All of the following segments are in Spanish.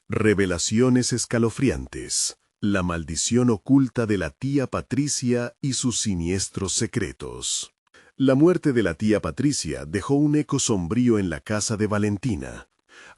Revelaciones escalofriantes. La maldición oculta de la tía Patricia y sus siniestros secretos. La muerte de la tía Patricia dejó un eco sombrío en la casa de Valentina.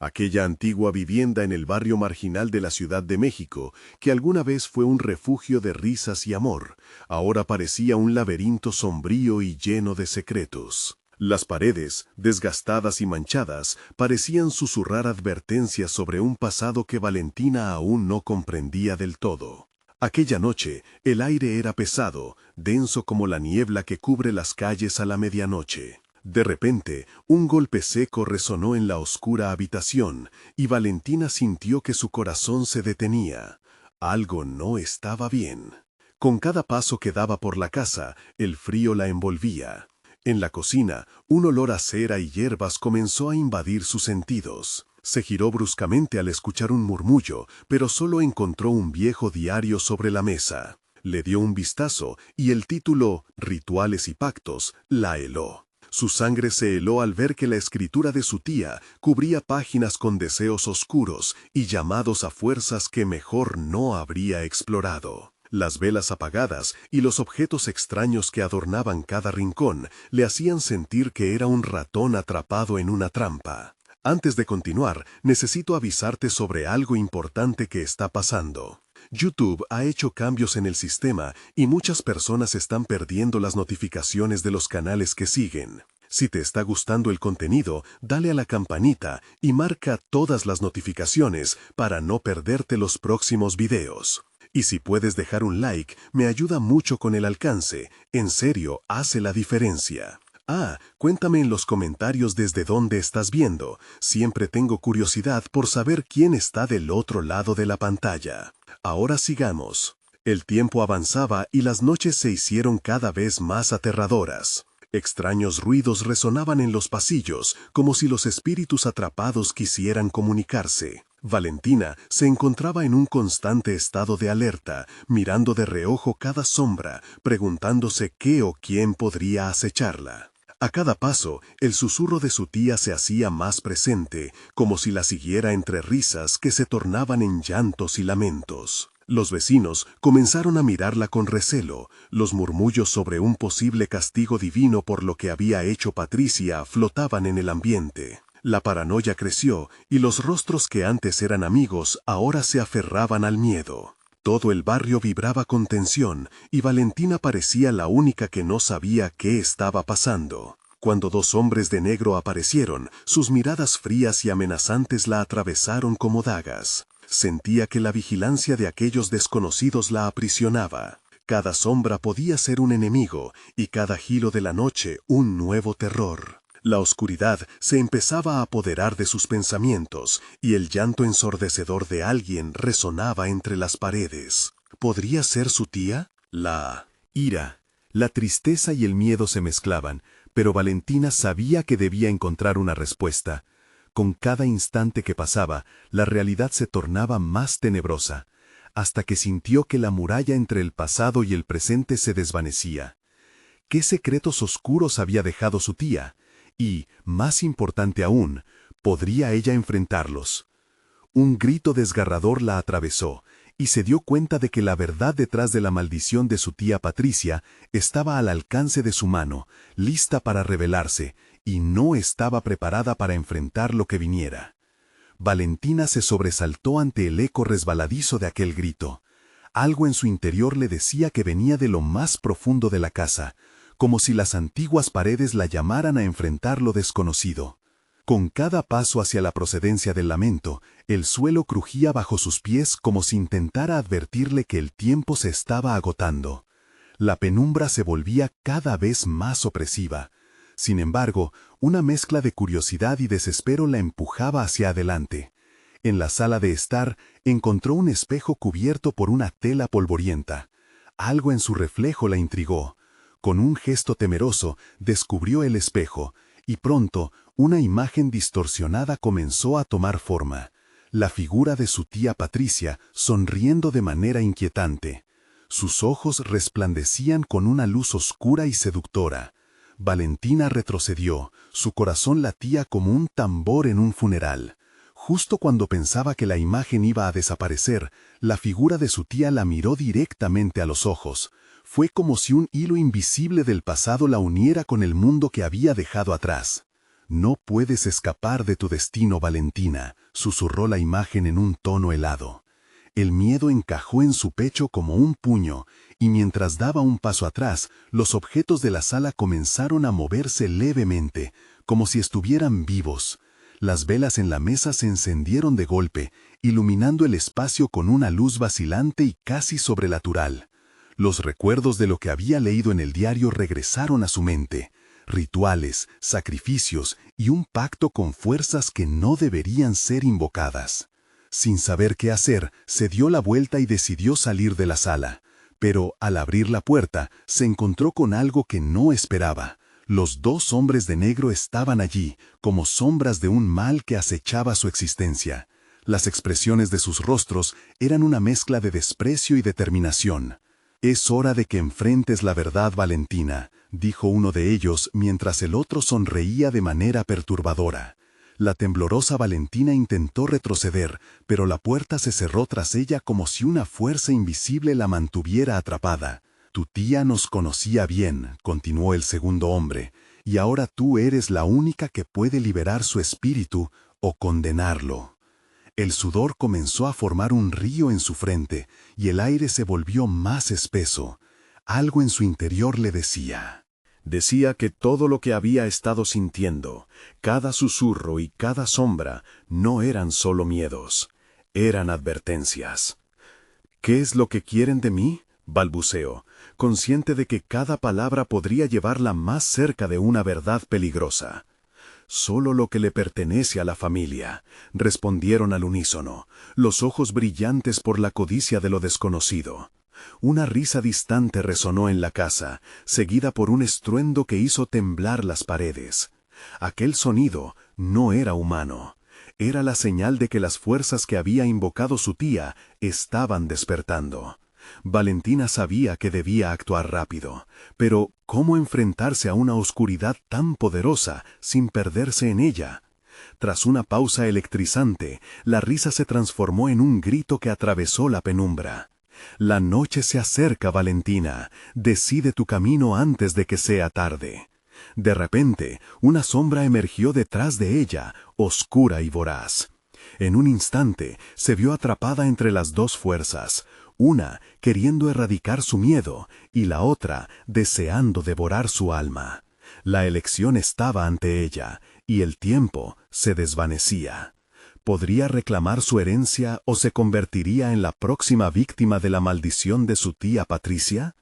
Aquella antigua vivienda en el barrio marginal de la Ciudad de México, que alguna vez fue un refugio de risas y amor, ahora parecía un laberinto sombrío y lleno de secretos. Las paredes, desgastadas y manchadas, parecían susurrar advertencias sobre un pasado que Valentina aún no comprendía del todo. Aquella noche, el aire era pesado, denso como la niebla que cubre las calles a la medianoche. De repente, un golpe seco resonó en la oscura habitación, y Valentina sintió que su corazón se detenía. Algo no estaba bien. Con cada paso que daba por la casa, el frío la envolvía. En la cocina, un olor a cera y hierbas comenzó a invadir sus sentidos. Se giró bruscamente al escuchar un murmullo, pero solo encontró un viejo diario sobre la mesa. Le dio un vistazo y el título, Rituales y Pactos, la heló. Su sangre se heló al ver que la escritura de su tía cubría páginas con deseos oscuros y llamados a fuerzas que mejor no habría explorado. Las velas apagadas y los objetos extraños que adornaban cada rincón le hacían sentir que era un ratón atrapado en una trampa. Antes de continuar, necesito avisarte sobre algo importante que está pasando. YouTube ha hecho cambios en el sistema y muchas personas están perdiendo las notificaciones de los canales que siguen. Si te está gustando el contenido, dale a la campanita y marca todas las notificaciones para no perderte los próximos videos. Y si puedes dejar un like, me ayuda mucho con el alcance. En serio, hace la diferencia. Cuéntame en los comentarios desde dónde estás viendo. Siempre tengo curiosidad por saber quién está del otro lado de la pantalla. Ahora sigamos. El tiempo avanzaba y las noches se hicieron cada vez más aterradoras. Extraños ruidos resonaban en los pasillos, como si los espíritus atrapados quisieran comunicarse. Valentina se encontraba en un constante estado de alerta, mirando de reojo cada sombra, preguntándose qué o quién podría acecharla. A cada paso, el susurro de su tía se hacía más presente, como si la siguiera entre risas que se tornaban en llantos y lamentos. Los vecinos comenzaron a mirarla con recelo. Los murmullos sobre un posible castigo divino por lo que había hecho Patricia flotaban en el ambiente. La paranoia creció y los rostros que antes eran amigos ahora se aferraban al miedo. Todo el barrio vibraba con tensión y Valentina parecía la única que no sabía qué estaba pasando. Cuando dos hombres de negro aparecieron, sus miradas frías y amenazantes la atravesaron como dagas. Sentía que la vigilancia de aquellos desconocidos la aprisionaba. Cada sombra podía ser un enemigo y cada giro de la noche un nuevo terror. La oscuridad se empezaba a apoderar de sus pensamientos y el llanto ensordecedor de alguien resonaba entre las paredes. ¿Podría ser su tía? La ira, la tristeza y el miedo se mezclaban, pero Valentina sabía que debía encontrar una respuesta. Con cada instante que pasaba, la realidad se tornaba más tenebrosa, hasta que sintió que la muralla entre el pasado y el presente se desvanecía. ¿Qué secretos oscuros había dejado su tía? Y, más importante aún, ¿podría ella enfrentarlos? Un grito desgarrador la atravesó, y se dio cuenta de que la verdad detrás de la maldición de su tía Patricia estaba al alcance de su mano, lista para revelarse, y no estaba preparada para enfrentar lo que viniera. Valentina se sobresaltó ante el eco resbaladizo de aquel grito. Algo en su interior le decía que venía de lo más profundo de la casa, como si las antiguas paredes la llamaran a enfrentar lo desconocido. Con cada paso hacia la procedencia del lamento, el suelo crujía bajo sus pies como si intentara advertirle que el tiempo se estaba agotando. La penumbra se volvía cada vez más opresiva. Sin embargo, una mezcla de curiosidad y desespero la empujaba hacia adelante. En la sala de estar, encontró un espejo cubierto por una tela polvorienta. Algo en su reflejo la intrigó. Con un gesto temeroso, descubrió el espejo, y pronto, una imagen distorsionada comenzó a tomar forma. La figura de su tía Patricia, sonriendo de manera inquietante. Sus ojos resplandecían con una luz oscura y seductora. Valentina retrocedió, su corazón latía como un tambor en un funeral. Justo cuando pensaba que la imagen iba a desaparecer, la figura de su tía la miró directamente a los ojos. Fue como si un hilo invisible del pasado la uniera con el mundo que había dejado atrás. «No puedes escapar de tu destino, Valentina», susurró la imagen en un tono helado. El miedo encajó en su pecho como un puño, y mientras daba un paso atrás, los objetos de la sala comenzaron a moverse levemente, como si estuvieran vivos. Las velas en la mesa se encendieron de golpe, iluminando el espacio con una luz vacilante y casi sobrenatural. Los recuerdos de lo que había leído en el diario regresaron a su mente. Rituales, sacrificios y un pacto con fuerzas que no deberían ser invocadas. Sin saber qué hacer, se dio la vuelta y decidió salir de la sala. Pero, al abrir la puerta, se encontró con algo que no esperaba. Los dos hombres de negro estaban allí, como sombras de un mal que acechaba su existencia. Las expresiones de sus rostros eran una mezcla de desprecio y determinación. «Es hora de que enfrentes la verdad, Valentina», dijo uno de ellos mientras el otro sonreía de manera perturbadora. La temblorosa Valentina intentó retroceder, pero la puerta se cerró tras ella como si una fuerza invisible la mantuviera atrapada. «Tu tía nos conocía bien», continuó el segundo hombre, «y ahora tú eres la única que puede liberar su espíritu o condenarlo». El sudor comenzó a formar un río en su frente, y el aire se volvió más espeso. Algo en su interior le decía. Decía que todo lo que había estado sintiendo, cada susurro y cada sombra, no eran solo miedos, eran advertencias. «¿Qué es lo que quieren de mí?», balbuceó, consciente de que cada palabra podría llevarla más cerca de una verdad peligrosa. «Solo lo que le pertenece a la familia», respondieron al unísono, los ojos brillantes por la codicia de lo desconocido. Una risa distante resonó en la casa, seguida por un estruendo que hizo temblar las paredes. Aquel sonido no era humano. Era la señal de que las fuerzas que había invocado su tía estaban despertando. Valentina sabía que debía actuar rápido, pero ¿cómo enfrentarse a una oscuridad tan poderosa sin perderse en ella? Tras una pausa electrizante, la risa se transformó en un grito que atravesó la penumbra. «La noche se acerca, Valentina. Decide tu camino antes de que sea tarde». De repente, una sombra emergió detrás de ella, oscura y voraz. En un instante, se vio atrapada entre las dos fuerzas, una queriendo erradicar su miedo y la otra deseando devorar su alma. La elección estaba ante ella, y el tiempo se desvanecía. ¿Podría reclamar su herencia o se convertiría en la próxima víctima de la maldición de su tía Patricia?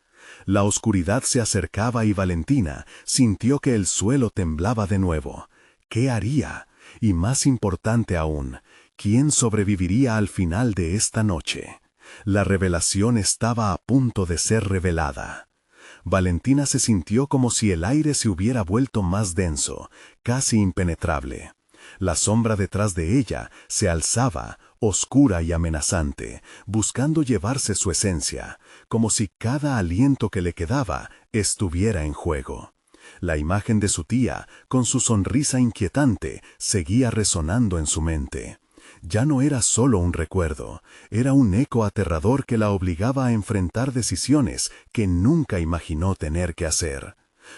La oscuridad se acercaba y Valentina sintió que el suelo temblaba de nuevo. ¿Qué haría? Y más importante aún, ¿quién sobreviviría al final de esta noche? La revelación estaba a punto de ser revelada. Valentina se sintió como si el aire se hubiera vuelto más denso, casi impenetrable. La sombra detrás de ella se alzaba, oscura y amenazante, buscando llevarse su esencia, como si cada aliento que le quedaba estuviera en juego. La imagen de su tía, con su sonrisa inquietante, seguía resonando en su mente. Ya no era solo un recuerdo, era un eco aterrador que la obligaba a enfrentar decisiones que nunca imaginó tener que hacer.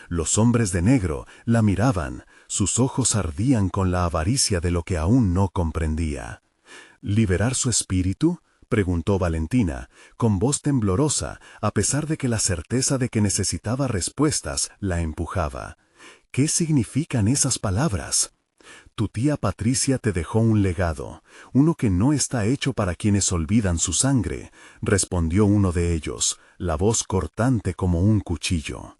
Los hombres de negro la miraban, sus ojos ardían con la avaricia de lo que aún no comprendía. ¿Liberar su espíritu?, preguntó Valentina, con voz temblorosa, a pesar de que la certeza de que necesitaba respuestas la empujaba. ¿Qué significan esas palabras? Tu tía Patricia te dejó un legado, uno que no está hecho para quienes olvidan su sangre, respondió uno de ellos, la voz cortante como un cuchillo.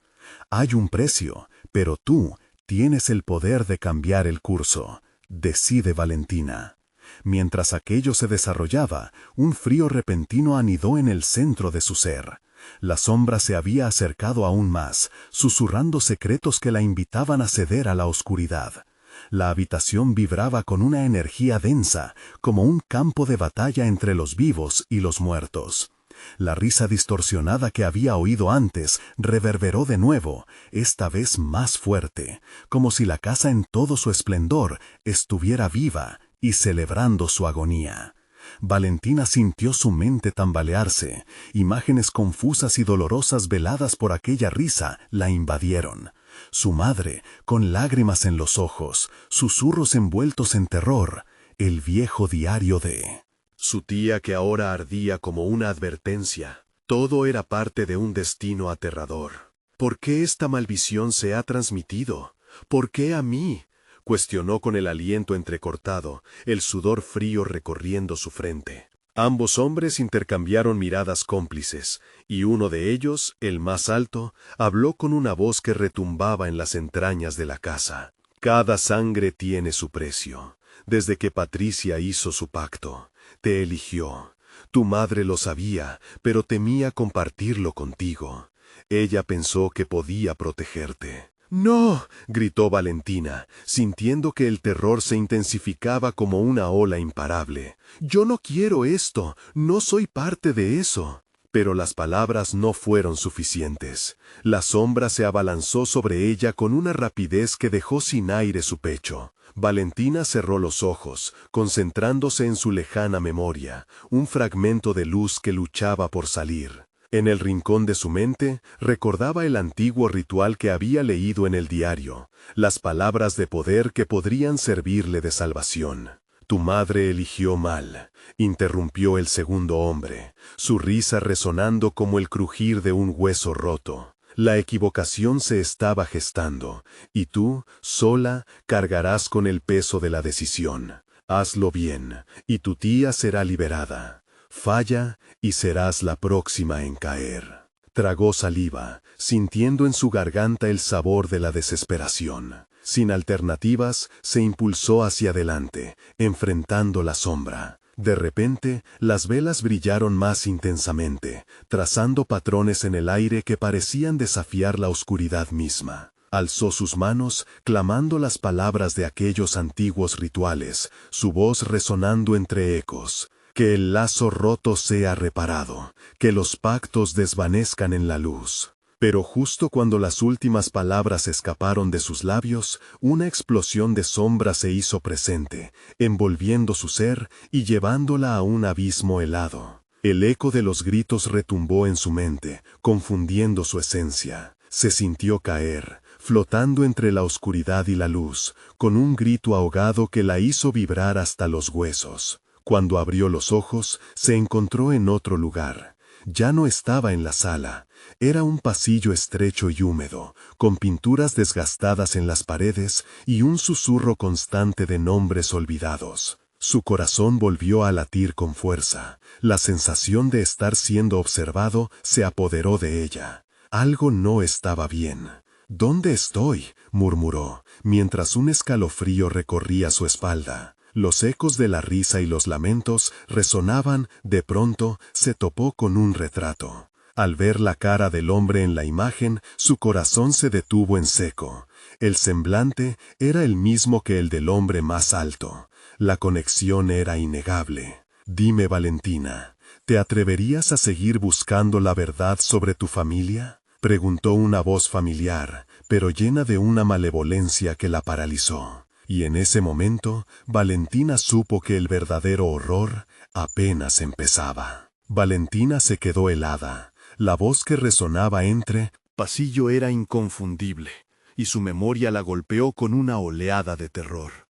Hay un precio, pero tú tienes el poder de cambiar el curso. Decide, Valentina. Mientras aquello se desarrollaba, un frío repentino anidó en el centro de su ser. La sombra se había acercado aún más, susurrando secretos que la invitaban a ceder a la oscuridad. La habitación vibraba con una energía densa, como un campo de batalla entre los vivos y los muertos. La risa distorsionada que había oído antes reverberó de nuevo, esta vez más fuerte, como si la casa en todo su esplendor estuviera viva, y celebrando su agonía. Valentina sintió su mente tambalearse. Imágenes confusas y dolorosas veladas por aquella risa la invadieron. Su madre, con lágrimas en los ojos, susurros envueltos en terror, el viejo diario de su tía que ahora ardía como una advertencia. Todo era parte de un destino aterrador. ¿Por qué esta maldición se ha transmitido? ¿Por qué a mí? Cuestionó con el aliento entrecortado, el sudor frío recorriendo su frente. Ambos hombres intercambiaron miradas cómplices, y uno de ellos, el más alto, habló con una voz que retumbaba en las entrañas de la casa. Cada sangre tiene su precio. Desde que Patricia hizo su pacto, te eligió. Tu madre lo sabía, pero temía compartirlo contigo. Ella pensó que podía protegerte. ¡No!, gritó Valentina, sintiendo que el terror se intensificaba como una ola imparable. «Yo no quiero esto, no soy parte de eso». Pero las palabras no fueron suficientes. La sombra se abalanzó sobre ella con una rapidez que dejó sin aire su pecho. Valentina cerró los ojos, concentrándose en su lejana memoria, un fragmento de luz que luchaba por salir. En el rincón de su mente, recordaba el antiguo ritual que había leído en el diario, las palabras de poder que podrían servirle de salvación. «Tu madre eligió mal», interrumpió el segundo hombre, su risa resonando como el crujir de un hueso roto. «La equivocación se estaba gestando, y tú, sola, cargarás con el peso de la decisión. Hazlo bien, y tu tía será liberada. Falla, y serás la próxima en caer». Tragó saliva, sintiendo en su garganta el sabor de la desesperación. Sin alternativas, se impulsó hacia adelante, enfrentando la sombra. De repente, las velas brillaron más intensamente, trazando patrones en el aire que parecían desafiar la oscuridad misma. Alzó sus manos, clamando las palabras de aquellos antiguos rituales, su voz resonando entre ecos. Que el lazo roto sea reparado, que los pactos desvanezcan en la luz. Pero justo cuando las últimas palabras escaparon de sus labios, una explosión de sombra se hizo presente, envolviendo su ser y llevándola a un abismo helado. El eco de los gritos retumbó en su mente, confundiendo su esencia. Se sintió caer, flotando entre la oscuridad y la luz, con un grito ahogado que la hizo vibrar hasta los huesos. Cuando abrió los ojos, se encontró en otro lugar. Ya no estaba en la sala. Era un pasillo estrecho y húmedo, con pinturas desgastadas en las paredes y un susurro constante de nombres olvidados. Su corazón volvió a latir con fuerza. La sensación de estar siendo observado se apoderó de ella. Algo no estaba bien. «¿Dónde estoy?», murmuró, mientras un escalofrío recorría su espalda. Los ecos de la risa y los lamentos resonaban. De pronto, se topó con un retrato. Al ver la cara del hombre en la imagen, su corazón se detuvo en seco. El semblante era el mismo que el del hombre más alto. La conexión era innegable. «Dime, Valentina, ¿te atreverías a seguir buscando la verdad sobre tu familia?», preguntó una voz familiar, pero llena de una malevolencia que la paralizó. Y en ese momento, Valentina supo que el verdadero horror apenas empezaba. Valentina se quedó helada. La voz que resonaba entre pasillo era inconfundible, y su memoria la golpeó con una oleada de terror.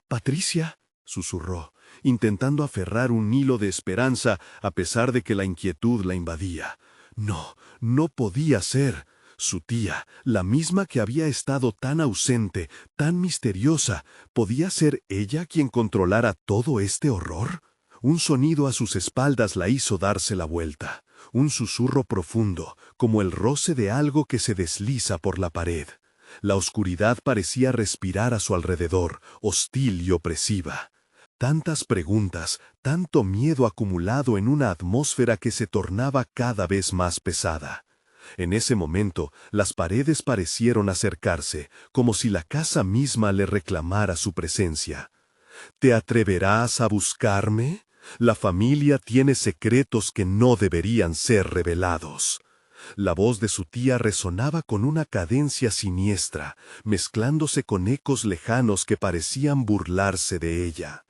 «Patricia», susurró, intentando aferrar un hilo de esperanza a pesar de que la inquietud la invadía. No, no podía ser. Su tía, la misma que había estado tan ausente, tan misteriosa, ¿podía ser ella quien controlara todo este horror? Un sonido a sus espaldas la hizo darse la vuelta, un susurro profundo, como el roce de algo que se desliza por la pared. La oscuridad parecía respirar a su alrededor, hostil y opresiva. Tantas preguntas, tanto miedo acumulado en una atmósfera que se tornaba cada vez más pesada. En ese momento, las paredes parecieron acercarse, como si la casa misma le reclamara su presencia. «¿Te atreverás a buscarme? La familia tiene secretos que no deberían ser revelados». La voz de su tía resonaba con una cadencia siniestra, mezclándose con ecos lejanos que parecían burlarse de ella.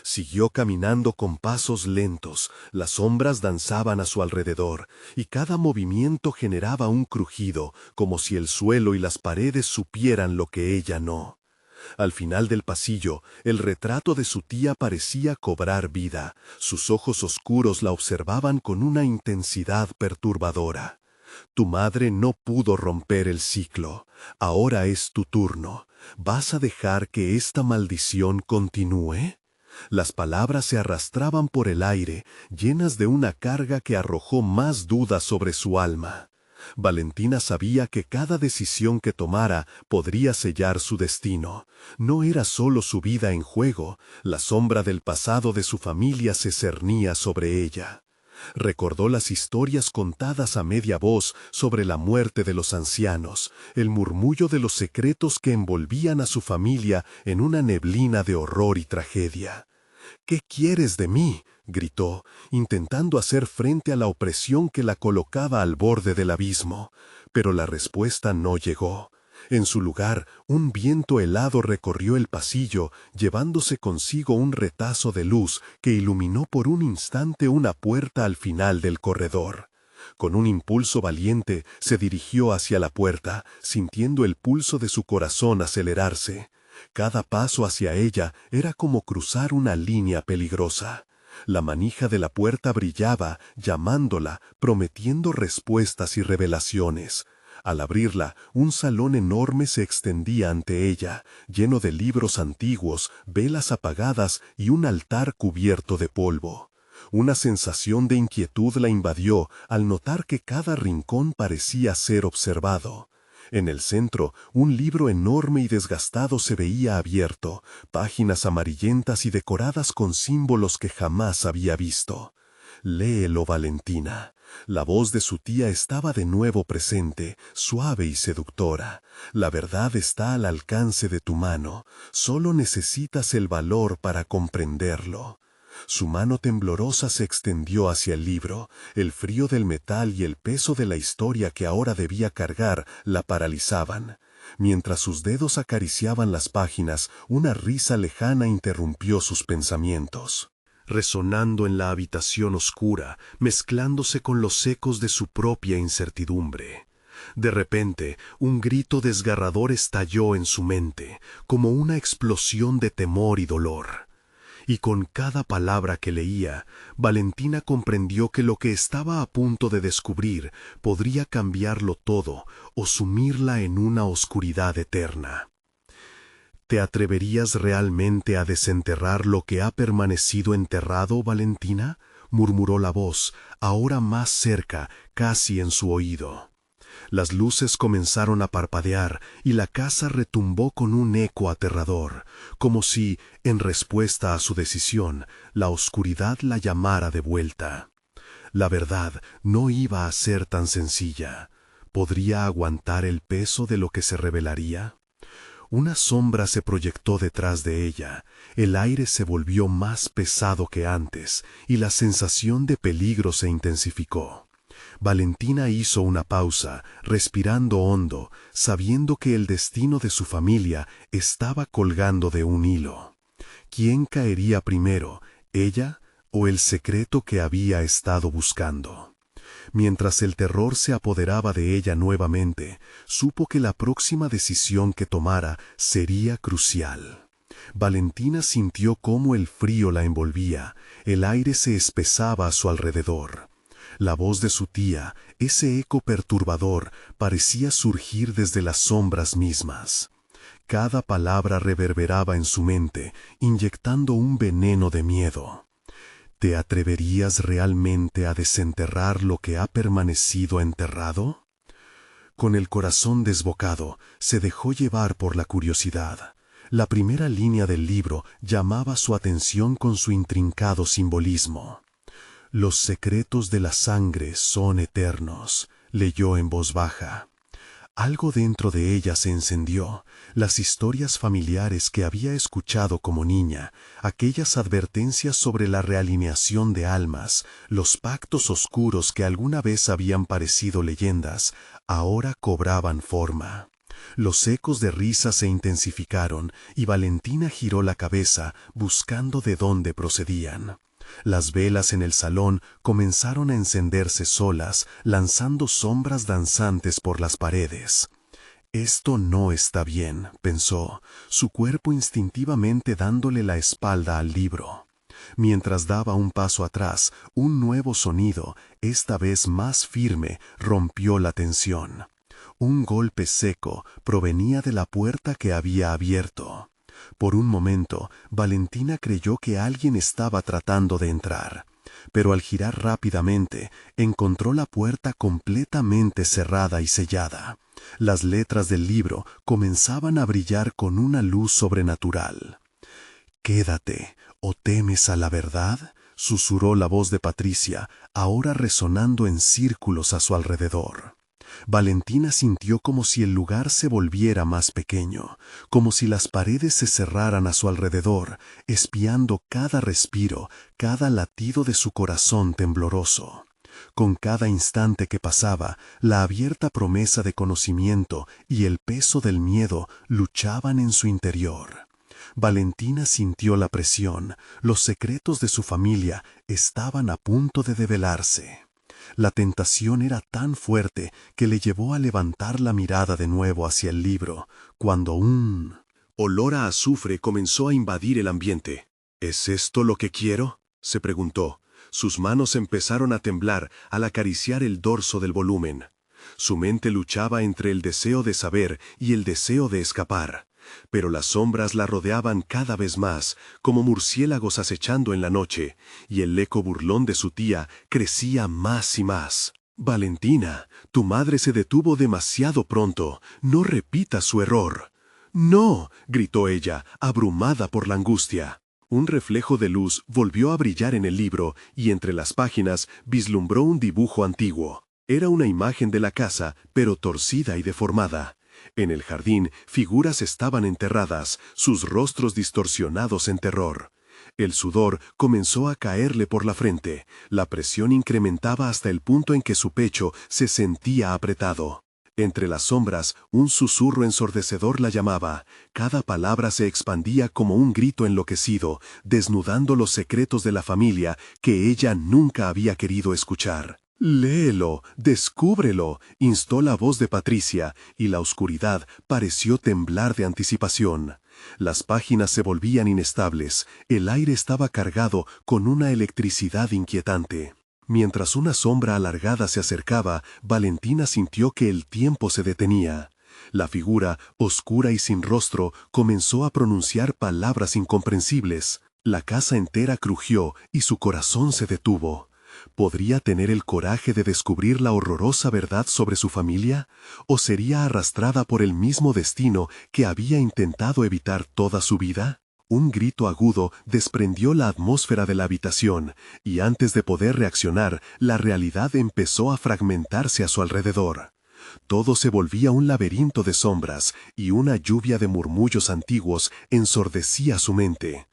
Siguió caminando con pasos lentos, las sombras danzaban a su alrededor, y cada movimiento generaba un crujido, como si el suelo y las paredes supieran lo que ella no. Al final del pasillo, el retrato de su tía parecía cobrar vida. Sus ojos oscuros la observaban con una intensidad perturbadora. Tu madre no pudo romper el ciclo. Ahora es tu turno. ¿Vas a dejar que esta maldición continúe? Las palabras se arrastraban por el aire, llenas de una carga que arrojó más dudas sobre su alma. Valentina sabía que cada decisión que tomara podría sellar su destino. No era solo su vida en juego, la sombra del pasado de su familia se cernía sobre ella. Recordó las historias contadas a media voz sobre la muerte de los ancianos, el murmullo de los secretos que envolvían a su familia en una neblina de horror y tragedia. «¿Qué quieres de mí?», gritó, intentando hacer frente a la opresión que la colocaba al borde del abismo. Pero la respuesta no llegó. En su lugar, un viento helado recorrió el pasillo, llevándose consigo un retazo de luz que iluminó por un instante una puerta al final del corredor. Con un impulso valiente, se dirigió hacia la puerta, sintiendo el pulso de su corazón acelerarse. Cada paso hacia ella era como cruzar una línea peligrosa. La manija de la puerta brillaba, llamándola, prometiendo respuestas y revelaciones. Al abrirla, un salón enorme se extendía ante ella, lleno de libros antiguos, velas apagadas y un altar cubierto de polvo. Una sensación de inquietud la invadió al notar que cada rincón parecía ser observado. En el centro, un libro enorme y desgastado se veía abierto, páginas amarillentas y decoradas con símbolos que jamás había visto. «Léelo, Valentina». La voz de su tía estaba de nuevo presente, suave y seductora. «La verdad está al alcance de tu mano. Solo necesitas el valor para comprenderlo». Su mano temblorosa se extendió hacia el libro. El frío del metal y el peso de la historia que ahora debía cargar la paralizaban. Mientras sus dedos acariciaban las páginas, una risa lejana interrumpió sus pensamientos. Resonando en la habitación oscura, mezclándose con los ecos de su propia incertidumbre. De repente, un grito desgarrador estalló en su mente, como una explosión de temor y dolor. Y con cada palabra que leía, Valentina comprendió que lo que estaba a punto de descubrir podría cambiarlo todo o sumirla en una oscuridad eterna. ¿Te atreverías realmente a desenterrar lo que ha permanecido enterrado, Valentina?, murmuró la voz, ahora más cerca, casi en su oído. Las luces comenzaron a parpadear y la casa retumbó con un eco aterrador, como si, en respuesta a su decisión, la oscuridad la llamara de vuelta. La verdad no iba a ser tan sencilla. ¿Podría aguantar el peso de lo que se revelaría? Una sombra se proyectó detrás de ella, el aire se volvió más pesado que antes y la sensación de peligro se intensificó. Valentina hizo una pausa, respirando hondo, sabiendo que el destino de su familia estaba colgando de un hilo. ¿Quién caería primero, ella o el secreto que había estado buscando? Mientras el terror se apoderaba de ella nuevamente, supo que la próxima decisión que tomara sería crucial. Valentina sintió cómo el frío la envolvía, el aire se espesaba a su alrededor. La voz de su tía, ese eco perturbador, parecía surgir desde las sombras mismas. Cada palabra reverberaba en su mente, inyectando un veneno de miedo. ¿Te atreverías realmente a desenterrar lo que ha permanecido enterrado? Con el corazón desbocado, se dejó llevar por la curiosidad. La primera línea del libro llamaba su atención con su intrincado simbolismo. «Los secretos de la sangre son eternos», leyó en voz baja. Algo dentro de ella se encendió, las historias familiares que había escuchado como niña, aquellas advertencias sobre la realineación de almas, los pactos oscuros que alguna vez habían parecido leyendas, ahora cobraban forma. Los ecos de risa se intensificaron y Valentina giró la cabeza buscando de dónde procedían. Las velas en el salón comenzaron a encenderse solas, lanzando sombras danzantes por las paredes. Esto no está bien, pensó, su cuerpo instintivamente dándole la espalda al libro. Mientras daba un paso atrás, un nuevo sonido, esta vez más firme, rompió la tensión. Un golpe seco provenía de la puerta que había abierto. Por un momento, Valentina creyó que alguien estaba tratando de entrar, pero al girar rápidamente, encontró la puerta completamente cerrada y sellada. Las letras del libro comenzaban a brillar con una luz sobrenatural. «Quédate, ¿o temes a la verdad?», susurró la voz de Patricia, ahora resonando en círculos a su alrededor. Valentina sintió como si el lugar se volviera más pequeño, como si las paredes se cerraran a su alrededor, espiando cada respiro, cada latido de su corazón tembloroso. Con cada instante que pasaba, la abierta promesa de conocimiento y el peso del miedo luchaban en su interior. Valentina sintió la presión, los secretos de su familia estaban a punto de develarse. La tentación era tan fuerte que le llevó a levantar la mirada de nuevo hacia el libro, cuando un olor a azufre comenzó a invadir el ambiente. ¿Es esto lo que quiero?, se preguntó. Sus manos empezaron a temblar al acariciar el dorso del volumen. Su mente luchaba entre el deseo de saber y el deseo de escapar. Pero las sombras la rodeaban cada vez más, como murciélagos acechando en la noche, y el eco burlón de su tía crecía más y más. «Valentina, tu madre se detuvo demasiado pronto. No repitas su error». «No», gritó ella, abrumada por la angustia. Un reflejo de luz volvió a brillar en el libro y entre las páginas vislumbró un dibujo antiguo. Era una imagen de la casa, pero torcida y deformada. En el jardín, figuras estaban enterradas, sus rostros distorsionados en terror. El sudor comenzó a caerle por la frente, la presión incrementaba hasta el punto en que su pecho se sentía apretado. Entre las sombras, un susurro ensordecedor la llamaba. Cada palabra se expandía como un grito enloquecido, desnudando los secretos de la familia que ella nunca había querido escuchar. «Léelo, descúbrelo», instó la voz de Patricia, y la oscuridad pareció temblar de anticipación. Las páginas se volvían inestables, el aire estaba cargado con una electricidad inquietante. Mientras una sombra alargada se acercaba, Valentina sintió que el tiempo se detenía. La figura, oscura y sin rostro, comenzó a pronunciar palabras incomprensibles. La casa entera crujió y su corazón se detuvo. ¿Podría tener el coraje de descubrir la horrorosa verdad sobre su familia? ¿O sería arrastrada por el mismo destino que había intentado evitar toda su vida? Un grito agudo desprendió la atmósfera de la habitación, y antes de poder reaccionar, la realidad empezó a fragmentarse a su alrededor. Todo se volvía un laberinto de sombras, y una lluvia de murmullos antiguos ensordecía su mente.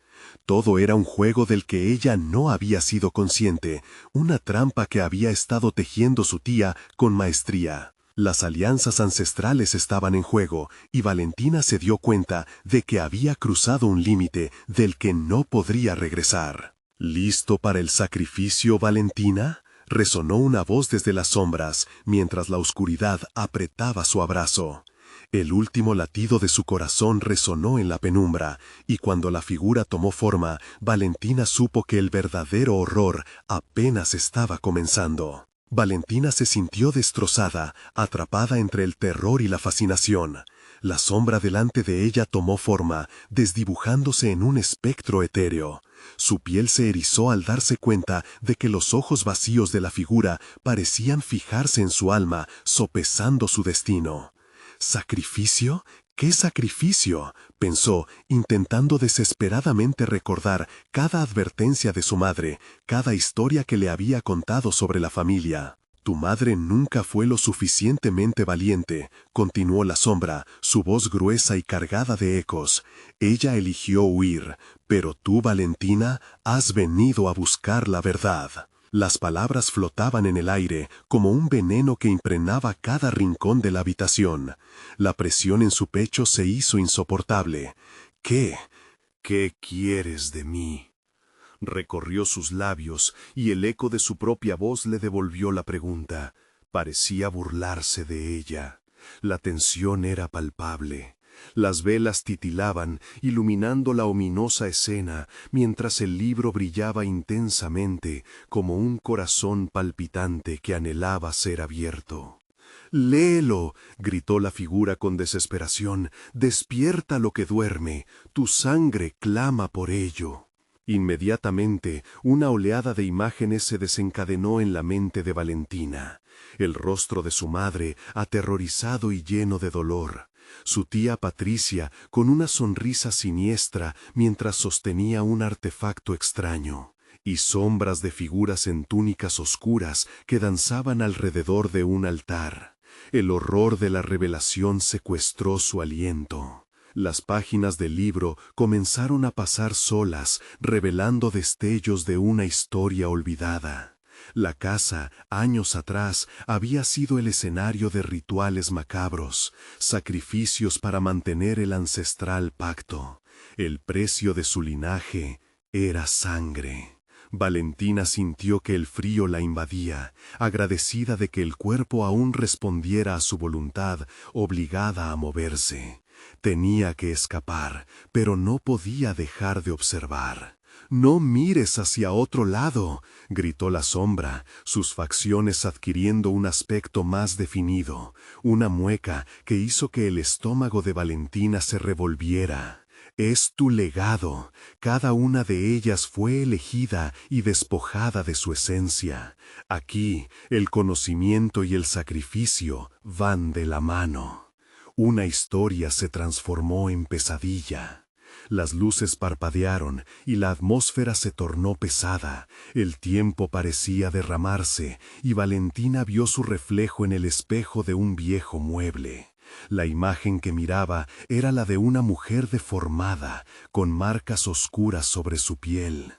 Todo era un juego del que ella no había sido consciente, una trampa que había estado tejiendo su tía con maestría. Las alianzas ancestrales estaban en juego, y Valentina se dio cuenta de que había cruzado un límite del que no podría regresar. «¿Listo para el sacrificio, Valentina?», resonó una voz desde las sombras, mientras la oscuridad apretaba su abrazo. El último latido de su corazón resonó en la penumbra, y cuando la figura tomó forma, Valentina supo que el verdadero horror apenas estaba comenzando. Valentina se sintió destrozada, atrapada entre el terror y la fascinación. La sombra delante de ella tomó forma, desdibujándose en un espectro etéreo. Su piel se erizó al darse cuenta de que los ojos vacíos de la figura parecían fijarse en su alma, sopesando su destino. ¿Sacrificio? ¿Qué sacrificio?, pensó, intentando desesperadamente recordar cada advertencia de su madre, cada historia que le había contado sobre la familia. «Tu madre nunca fue lo suficientemente valiente», continuó la sombra, su voz gruesa y cargada de ecos. «Ella eligió huir, pero tú, Valentina, has venido a buscar la verdad». Las palabras flotaban en el aire como un veneno que impregnaba cada rincón de la habitación. La presión en su pecho se hizo insoportable. ¿Qué quieres de mí? Recorrió sus labios y el eco de su propia voz le devolvió la pregunta. Parecía burlarse de ella. La tensión era palpable. Las velas titilaban, iluminando la ominosa escena, mientras el libro brillaba intensamente, como un corazón palpitante que anhelaba ser abierto. «¡Léelo!», gritó la figura con desesperación. «¡Despierta lo que duerme! Tu sangre clama por ello». Inmediatamente, una oleada de imágenes se desencadenó en la mente de Valentina. El rostro de su madre, aterrorizado y lleno de dolor. Su tía Patricia, con una sonrisa siniestra mientras sostenía un artefacto extraño. Y sombras de figuras en túnicas oscuras que danzaban alrededor de un altar. El horror de la revelación secuestró su aliento. Las páginas del libro comenzaron a pasar solas, revelando destellos de una historia olvidada. La casa, años atrás, había sido el escenario de rituales macabros, sacrificios para mantener el ancestral pacto. El precio de su linaje era sangre. Valentina sintió que el frío la invadía, agradecida de que el cuerpo aún respondiera a su voluntad, obligada a moverse. Tenía que escapar, pero no podía dejar de observar. «¡No mires hacia otro lado!», gritó la sombra, sus facciones adquiriendo un aspecto más definido, una mueca que hizo que el estómago de Valentina se revolviera. «Es tu legado. Cada una de ellas fue elegida y despojada de su esencia. Aquí, el conocimiento y el sacrificio van de la mano». Una historia se transformó en pesadilla. Las luces parpadearon y la atmósfera se tornó pesada. El tiempo parecía derramarse y Valentina vio su reflejo en el espejo de un viejo mueble. La imagen que miraba era la de una mujer deformada, con marcas oscuras sobre su piel.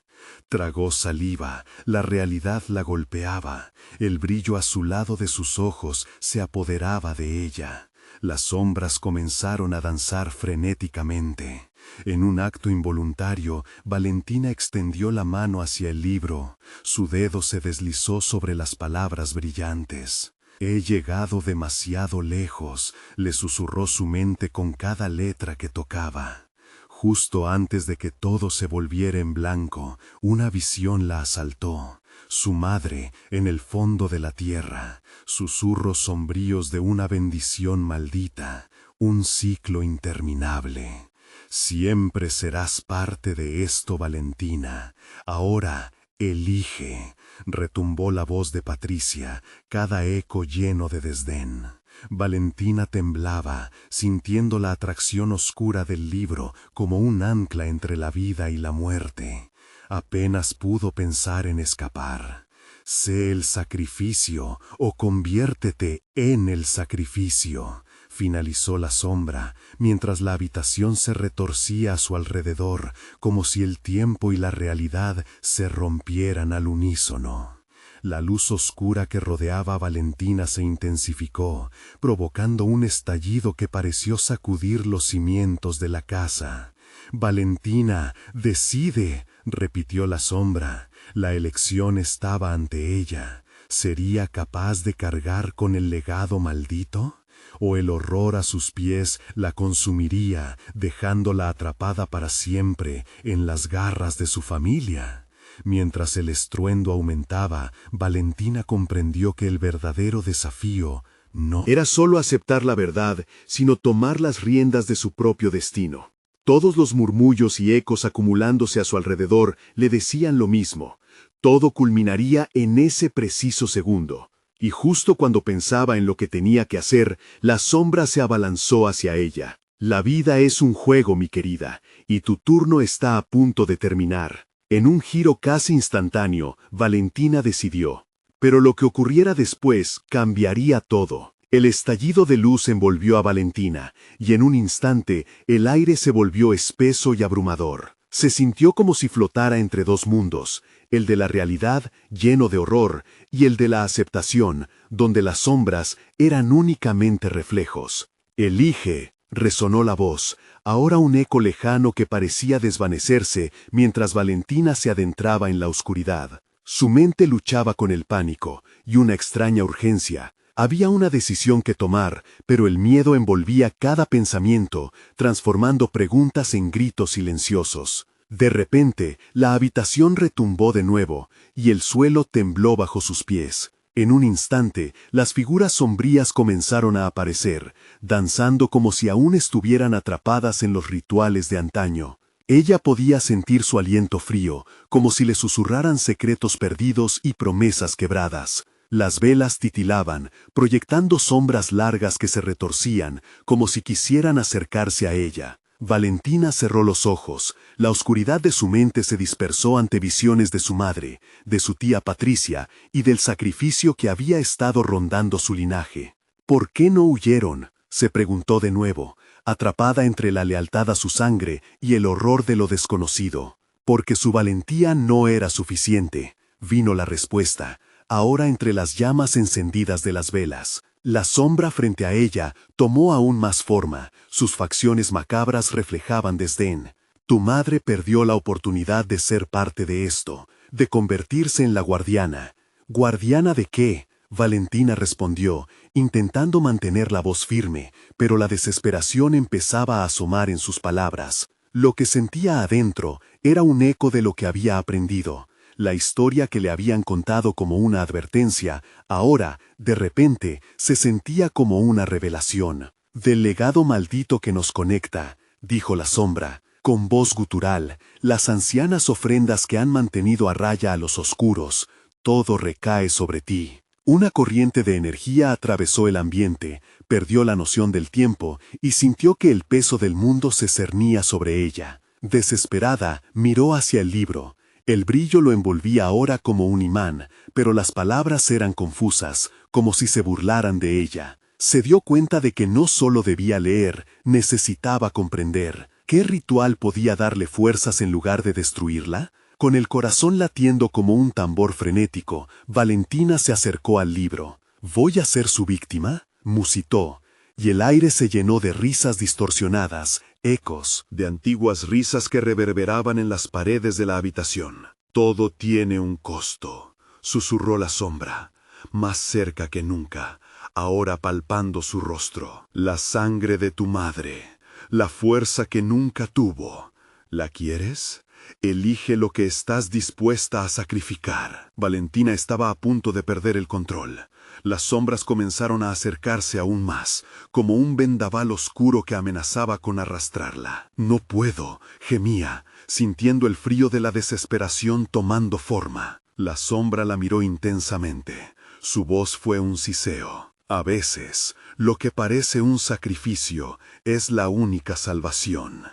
Tragó saliva, la realidad la golpeaba, el brillo azulado de sus ojos se apoderaba de ella. Las sombras comenzaron a danzar frenéticamente. En un acto involuntario, Valentina extendió la mano hacia el libro. Su dedo se deslizó sobre las palabras brillantes. «He llegado demasiado lejos», le susurró su mente con cada letra que tocaba. Justo antes de que todo se volviera en blanco, una visión la asaltó. Su madre, en el fondo de la tierra, susurros sombríos de una bendición maldita, un ciclo interminable. «Siempre serás parte de esto, Valentina. Ahora, elige», retumbó la voz de Patricia, cada eco lleno de desdén. Valentina temblaba, sintiendo la atracción oscura del libro como un ancla entre la vida y la muerte. Apenas pudo pensar en escapar. «Sé el sacrificio o conviértete en el sacrificio», finalizó la sombra, mientras la habitación se retorcía a su alrededor, como si el tiempo y la realidad se rompieran al unísono. La luz oscura que rodeaba a Valentina se intensificó, provocando un estallido que pareció sacudir los cimientos de la casa. «Valentina, decide», repitió la sombra. La elección estaba ante ella. ¿Sería capaz de cargar con el legado maldito? ¿O el horror a sus pies la consumiría, dejándola atrapada para siempre en las garras de su familia? Mientras el estruendo aumentaba, Valentina comprendió que el verdadero desafío no era solo aceptar la verdad, sino tomar las riendas de su propio destino. Todos los murmullos y ecos acumulándose a su alrededor le decían lo mismo. Todo culminaría en ese preciso segundo. Y justo cuando pensaba en lo que tenía que hacer, la sombra se abalanzó hacia ella. «La vida es un juego, mi querida, y tu turno está a punto de terminar». En un giro casi instantáneo, Valentina decidió. Pero lo que ocurriera después cambiaría todo. El estallido de luz envolvió a Valentina, y en un instante el aire se volvió espeso y abrumador. Se sintió como si flotara entre dos mundos, el de la realidad lleno de horror y el de la aceptación, donde las sombras eran únicamente reflejos. Elige, resonó la voz, ahora un eco lejano que parecía desvanecerse mientras Valentina se adentraba en la oscuridad. Su mente luchaba con el pánico y una extraña urgencia. Había una decisión que tomar, pero el miedo envolvía cada pensamiento, transformando preguntas en gritos silenciosos. De repente, la habitación retumbó de nuevo, y el suelo tembló bajo sus pies. En un instante, las figuras sombrías comenzaron a aparecer, danzando como si aún estuvieran atrapadas en los rituales de antaño. Ella podía sentir su aliento frío, como si le susurraran secretos perdidos y promesas quebradas. Las velas titilaban, proyectando sombras largas que se retorcían, como si quisieran acercarse a ella. Valentina cerró los ojos. La oscuridad de su mente se dispersó ante visiones de su madre, de su tía Patricia y del sacrificio que había estado rondando su linaje. ¿Por qué no huyeron?, se preguntó de nuevo, atrapada entre la lealtad a su sangre y el horror de lo desconocido. Porque su valentía no era suficiente, vino la respuesta, ahora entre las llamas encendidas de las velas. La sombra frente a ella tomó aún más forma, sus facciones macabras reflejaban desdén. Tu madre perdió la oportunidad de ser parte de esto, de convertirse en la guardiana. ¿Guardiana de qué?, Valentina respondió, intentando mantener la voz firme, pero la desesperación empezaba a asomar en sus palabras. Lo que sentía adentro era un eco de lo que había aprendido. La historia que le habían contado como una advertencia, ahora, de repente, se sentía como una revelación. Del legado maldito que nos conecta, dijo la sombra, con voz gutural, las ancianas ofrendas que han mantenido a raya a los oscuros, todo recae sobre ti. Una corriente de energía atravesó el ambiente, perdió la noción del tiempo y sintió que el peso del mundo se cernía sobre ella. Desesperada, miró hacia el libro. El brillo lo envolvía ahora como un imán, pero las palabras eran confusas, como si se burlaran de ella. Se dio cuenta de que no solo debía leer, necesitaba comprender. ¿Qué ritual podía darle fuerzas en lugar de destruirla? Con el corazón latiendo como un tambor frenético, Valentina se acercó al libro. ¿Voy a ser su víctima?, musitó, y el aire se llenó de risas distorsionadas, ecos de antiguas risas que reverberaban en las paredes de la habitación. Todo tiene un costo, susurró la sombra, más cerca que nunca, ahora palpando su rostro. La sangre de tu madre, la fuerza que nunca tuvo. ¿La quieres? Elige lo que estás dispuesta a sacrificar. Valentina estaba a punto de perder el control. Las sombras comenzaron a acercarse aún más, como un vendaval oscuro que amenazaba con arrastrarla. No puedo, gemía, sintiendo el frío de la desesperación tomando forma. La sombra la miró intensamente. Su voz fue un siseo. A veces, lo que parece un sacrificio es la única salvación.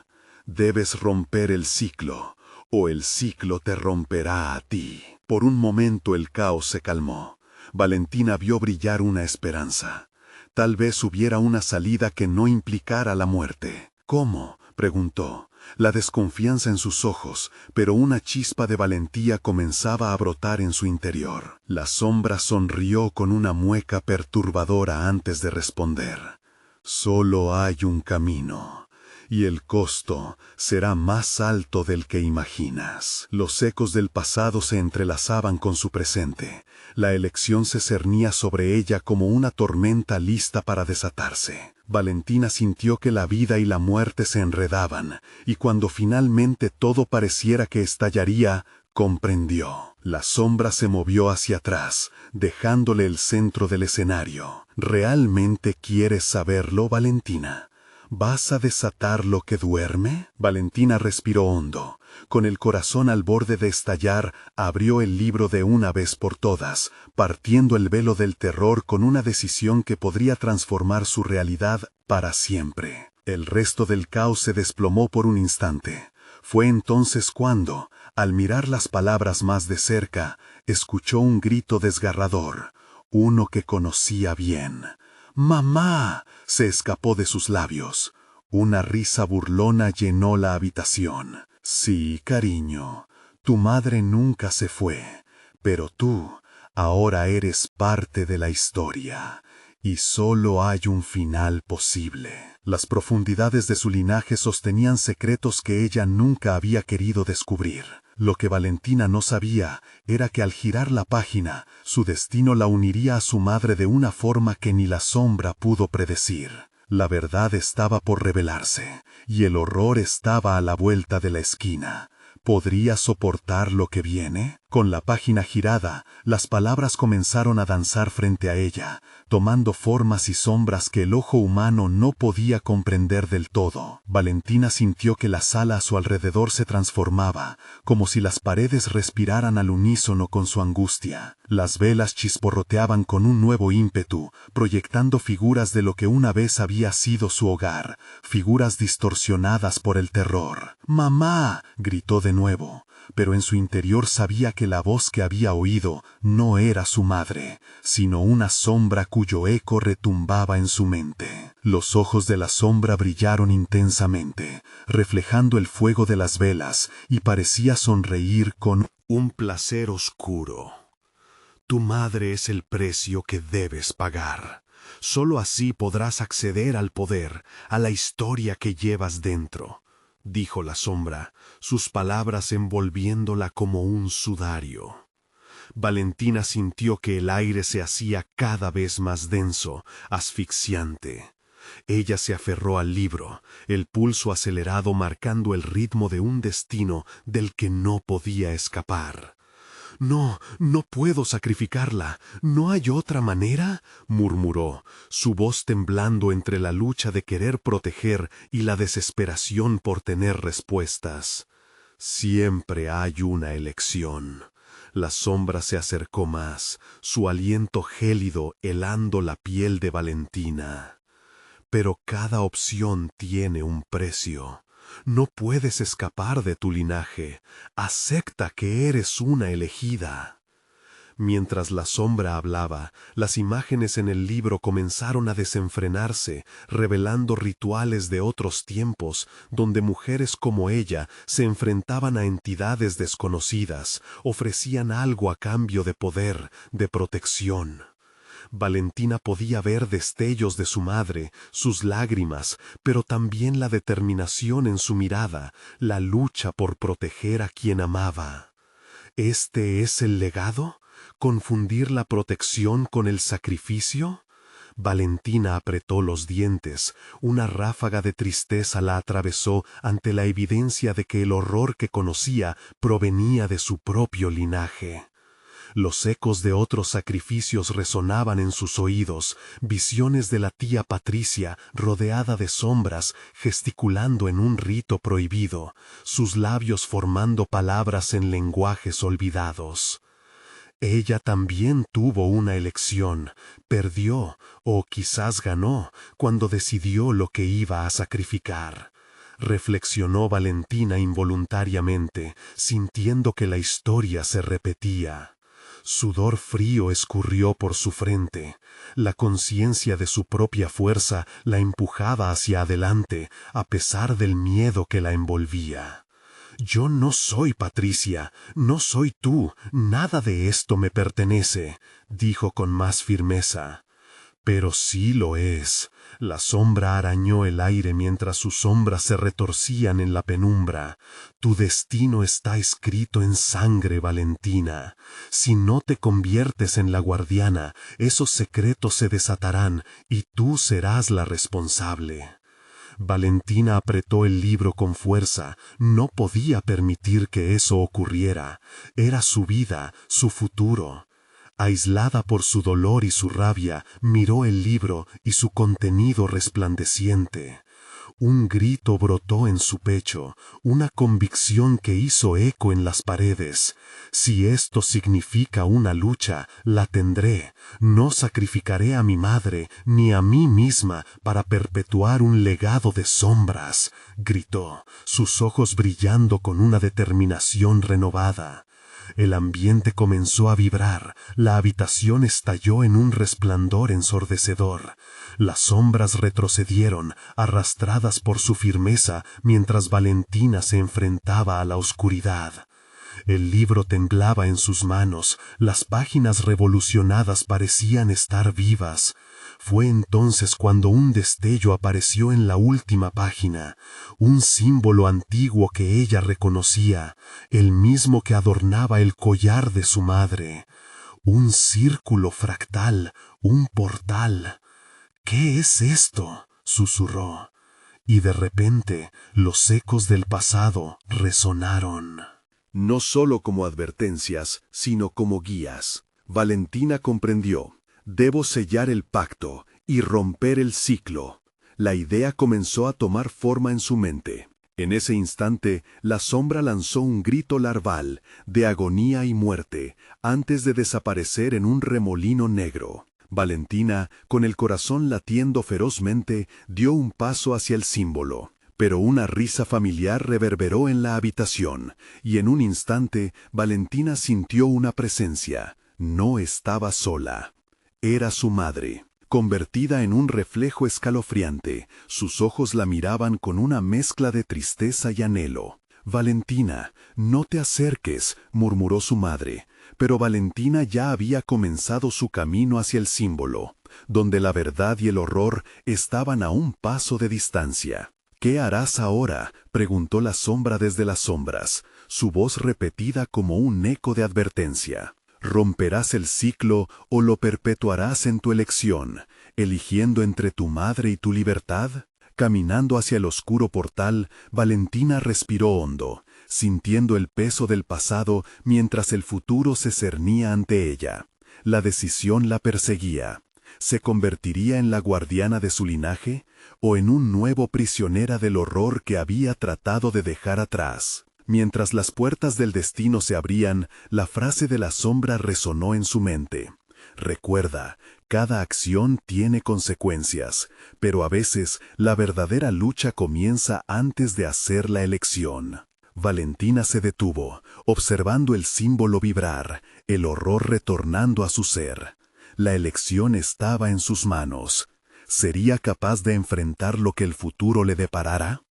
Debes romper el ciclo, o el ciclo te romperá a ti. Por un momento el caos se calmó. Valentina vio brillar una esperanza. Tal vez hubiera una salida que no implicara la muerte. ¿Cómo?, preguntó, la desconfianza en sus ojos, pero una chispa de valentía comenzaba a brotar en su interior. La sombra sonrió con una mueca perturbadora antes de responder. Solo hay un camino. Y el costo será más alto del que imaginas. Los ecos del pasado se entrelazaban con su presente. La elección se cernía sobre ella como una tormenta lista para desatarse. Valentina sintió que la vida y la muerte se enredaban, y cuando finalmente todo pareciera que estallaría, comprendió. La sombra se movió hacia atrás, dejándole el centro del escenario. ¿Realmente quieres saberlo, Valentina? ¿Vas a desatar lo que duerme? Valentina respiró hondo. Con el corazón al borde de estallar, abrió el libro de una vez por todas, partiendo el velo del terror con una decisión que podría transformar su realidad para siempre. El resto del caos se desplomó por un instante. Fue entonces cuando, al mirar las palabras más de cerca, escuchó un grito desgarrador, uno que conocía bien. «¡Mamá!», se escapó de sus labios. Una risa burlona llenó la habitación. «Sí, cariño, Tu madre nunca se fue, pero tú ahora eres parte de la historia. Y solo hay un final posible. Las profundidades de su linaje sostenían secretos que ella nunca había querido descubrir. Lo que Valentina no sabía era que al girar la página, su destino la uniría a su madre de una forma que ni la sombra pudo predecir. La verdad estaba por revelarse, y el horror estaba a la vuelta de la esquina. ¿Podría soportar lo que viene? Con la página girada, las palabras comenzaron a danzar frente a ella, tomando formas y sombras que el ojo humano no podía comprender del todo. Valentina sintió que la sala a su alrededor se transformaba, como si las paredes respiraran al unísono con su angustia. Las velas chisporroteaban con un nuevo ímpetu, proyectando figuras de lo que una vez había sido su hogar, figuras distorsionadas por el terror. ¡Mamá!, gritó de nuevo, pero en su interior sabía que la voz que había oído no era su madre, sino una sombra cuyo eco retumbaba en su mente. Los ojos de la sombra brillaron intensamente, reflejando el fuego de las velas, y parecía sonreír con un placer oscuro. Tu madre es el precio que debes pagar. Solo así podrás acceder al poder, a la historia que llevas dentro, dijo la sombra, sus palabras envolviéndola como un sudario. Valentina sintió que el aire se hacía cada vez más denso, asfixiante. Ella se aferró al libro, el pulso acelerado marcando el ritmo de un destino del que no podía escapar. «No, no puedo sacrificarla. ¿No hay otra manera?», murmuró, su voz temblando entre la lucha de querer proteger y la desesperación por tener respuestas. «Siempre hay una elección». La sombra se acercó más, su aliento gélido helando la piel de Valentina. «Pero cada opción tiene un precio. No puedes escapar de tu linaje. Acepta que eres una elegida». Mientras la sombra hablaba, las imágenes en el libro comenzaron a desenfrenarse, revelando rituales de otros tiempos, donde mujeres como ella se enfrentaban a entidades desconocidas, ofrecían algo a cambio de poder, de protección. Valentina podía ver destellos de su madre, sus lágrimas, pero también la determinación en su mirada, la lucha por proteger a quien amaba. ¿Este es el legado? ¿Confundir la protección con el sacrificio? Valentina apretó los dientes, una ráfaga de tristeza la atravesó ante la evidencia de que el horror que conocía provenía de su propio linaje. Los ecos de otros sacrificios resonaban en sus oídos, visiones de la tía Patricia, rodeada de sombras, gesticulando en un rito prohibido, sus labios formando palabras en lenguajes olvidados. Ella también tuvo una elección, perdió, o quizás ganó, cuando decidió lo que iba a sacrificar. Reflexionó Valentina involuntariamente, sintiendo que la historia se repetía. Sudor frío escurrió por su frente. La conciencia de su propia fuerza la empujaba hacia adelante, a pesar del miedo que la envolvía. «Yo no soy Patricia, no soy tú, nada de esto me pertenece», dijo con más firmeza. «Pero sí lo es». La sombra arañó el aire mientras sus sombras se retorcían en la penumbra. «Tu destino está escrito en sangre, Valentina. Si no te conviertes en la guardiana, esos secretos se desatarán y tú serás la responsable». Valentina apretó el libro con fuerza. No podía permitir que eso ocurriera. Era su vida, su futuro. Aislada por su dolor y su rabia, miró el libro y su contenido resplandeciente. Un grito brotó en su pecho, una convicción que hizo eco en las paredes. Si esto significa una lucha, la tendré. No sacrificaré a mi madre ni a mí misma para perpetuar un legado de sombras, gritó, sus ojos brillando con una determinación renovada. El ambiente comenzó a vibrar, la habitación estalló en un resplandor ensordecedor. Las sombras retrocedieron, arrastradas por su firmeza, mientras Valentina se enfrentaba a la oscuridad. El libro temblaba en sus manos, las páginas revolucionadas parecían estar vivas. Fue entonces cuando un destello apareció en la última página, un símbolo antiguo que ella reconocía, el mismo que adornaba el collar de su madre. Un círculo fractal, un portal. «¿Qué es esto?», susurró. Y de repente los ecos del pasado resonaron. No solo como advertencias, sino como guías. Valentina comprendió. Debo sellar el pacto y romper el ciclo. La idea comenzó a tomar forma en su mente. En ese instante, la sombra lanzó un grito larval, de agonía y muerte, antes de desaparecer en un remolino negro. Valentina, con el corazón latiendo ferozmente, dio un paso hacia el símbolo. Pero una risa familiar reverberó en la habitación, y en un instante, Valentina sintió una presencia. No estaba sola. Era su madre. Convertida en un reflejo escalofriante, sus ojos la miraban con una mezcla de tristeza y anhelo. «Valentina, no te acerques», murmuró su madre, pero Valentina ya había comenzado su camino hacia el símbolo, donde la verdad y el horror estaban a un paso de distancia. «¿Qué harás ahora?», preguntó la sombra desde las sombras, su voz repetida como un eco de advertencia. «¿Romperás el ciclo o lo perpetuarás en tu elección, eligiendo entre tu madre y tu libertad?» Caminando hacia el oscuro portal, Valentina respiró hondo, sintiendo el peso del pasado mientras el futuro se cernía ante ella. La decisión la perseguía. ¿Se convertiría en la guardiana de su linaje o en un nuevo prisionera del horror que había tratado de dejar atrás? Mientras las puertas del destino se abrían, la frase de la sombra resonó en su mente. «Recuerda, cada acción tiene consecuencias, pero a veces la verdadera lucha comienza antes de hacer la elección». Valentina se detuvo, observando el símbolo vibrar, el horror retornando a su ser. La elección estaba en sus manos. ¿Sería capaz de enfrentar lo que el futuro le deparara?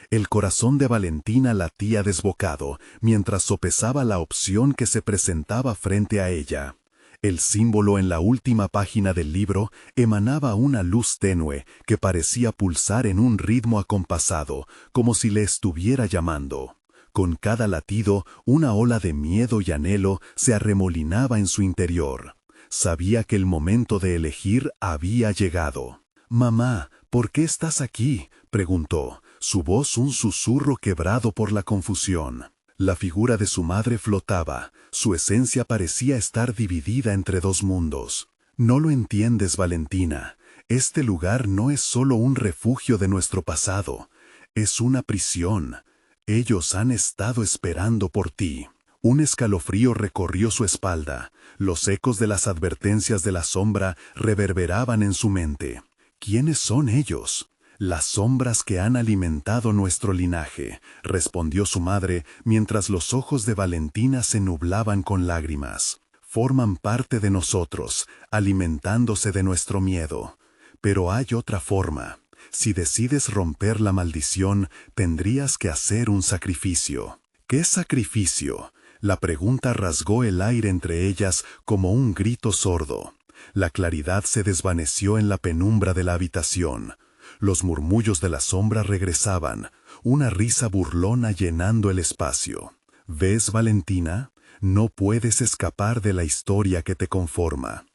El corazón de Valentina latía desbocado, mientras sopesaba la opción que se presentaba frente a ella. El símbolo en la última página del libro emanaba una luz tenue que parecía pulsar en un ritmo acompasado, como si le estuviera llamando. Con cada latido, una ola de miedo y anhelo se arremolinaba en su interior. Sabía que el momento de elegir había llegado. «Mamá, ¿por qué estás aquí?», preguntó, su voz un susurro quebrado por la confusión. La figura de su madre flotaba, su esencia parecía estar dividida entre dos mundos. «No lo entiendes, Valentina. Este lugar no es solo un refugio de nuestro pasado, es una prisión. Ellos han estado esperando por ti». Un escalofrío recorrió su espalda, los ecos de las advertencias de la sombra reverberaban en su mente. «¿Quiénes son ellos?». «Las sombras que han alimentado nuestro linaje», respondió su madre, mientras los ojos de Valentina se nublaban con lágrimas. «Forman parte de nosotros, alimentándose de nuestro miedo. Pero hay otra forma. Si decides romper la maldición, tendrías que hacer un sacrificio». «¿Qué sacrificio?». La pregunta rasgó el aire entre ellas como un grito sordo. La claridad se desvaneció en la penumbra de la habitación. Los murmullos de la sombra regresaban, una risa burlona llenando el espacio. «¿Ves, Valentina? No puedes escapar de la historia que te conforma.